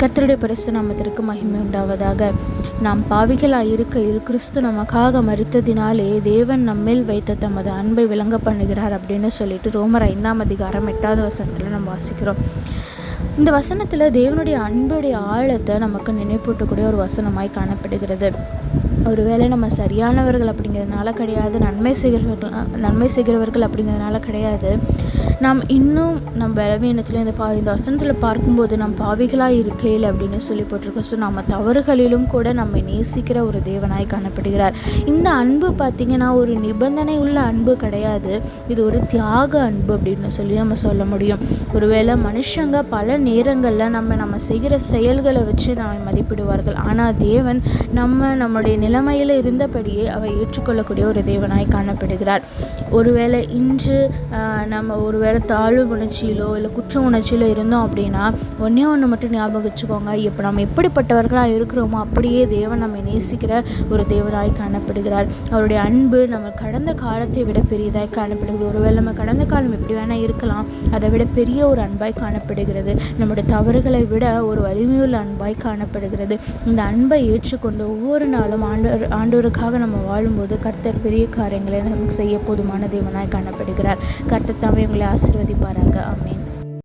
கர்த்தருடைய பரிசுத்த நாமத்திற்கு மகிமை உண்டாவதாக. நாம் பாவிகளாய் இருக்கையில் கிறிஸ்து நமக்காக மரித்ததினாலே தேவன் நம்மேல் வைத்த தமது அன்பை விளங்க பண்ணுகிறார் அப்படின்னு சொல்லிட்டு ரோமர் 5ஆம் அதிகாரம் 8வது வசனத்தில் நம்ம வாசிக்கிறோம். இந்த வசனத்தில் தேவனுடைய அன்புடைய ஆழத்தை நமக்கு நினைப்பூட்டக்கூடிய ஒரு வசனமாய் காணப்படுகிறது. ஒருவேளை நம்ம சரியானவர்கள் அப்படிங்கிறதுனால கிடையாது, நன்மை செய்கிறவர்கள் அப்படிங்கிறதுனால கிடையாது. நாம் இன்னும் நம்ம பலவீனத்தில் இந்த வசனத்தில் பார்க்கும்போது நம் பாவிகளாக இருக்கையில் அப்படின்னு சொல்லி போட்டிருக்கோம். ஸோ நம்ம தவறுகளிலும் கூட நம்மை நேசிக்கிற ஒரு தேவனாய் காணப்படுகிறார். இந்த அன்பு பார்த்திங்கன்னா ஒரு நிபந்தனை உள்ள அன்பு கிடையாது, இது ஒரு தியாக அன்பு அப்படின்னு சொல்லி நம்ம சொல்ல முடியும். ஒருவேளை மனுஷங்க பல நேரங்களில் நம்ம செய்கிற செயல்களை வச்சு நம்ம மதிப்பிடுவார்கள். ஆனால் தேவன் நம்முடைய நிலைமையில் இருந்தபடியே அவை ஏற்றுக்கொள்ளக்கூடிய ஒரு தேவனாய் காணப்படுகிறார். ஒருவேளை இன்று நம்ம ஒருவேளை தாழ்வு உணர்ச்சியிலோ இல்லை குற்ற உணர்ச்சியிலோ இருந்தோம் அப்படின்னா ஒன்று மட்டும் ஞாபகம் வச்சுக்கோங்க, இப்போ நம்ம எப்படிப்பட்டவர்களாக இருக்கிறோமோ அப்படியே தேவன் நம்மை நேசிக்கிற ஒரு தேவனாய் காணப்படுகிறார். அவருடைய அன்பு நம்ம கடந்த காலத்தை விட பெரியதாய் காணப்படுகிறது. ஒருவேளை நம்ம கடந்த காலம் எப்படி வேணால் இருக்கலாம், அதை விட பெரிய ஒரு அன்பாய் காணப்படுகிறது. நம்முடைய தவறுகளை விட ஒரு வலிமையுள்ள அன்பாய் காணப்படுகிறது. இந்த அன்பை ஏற்றுக்கொண்டு ஒவ்வொரு நாளும் ஆண்டவருக்காக நம்ம வாழும்போது கர்த்தர் பெரிய காரியங்களை நமக்கு செய்ய போதுமான தேவனாய் காணப்படுகிறார். கர்த்தர் தாமே உங்களை ஆசீர்வதிப்பாராக. ஆமென்.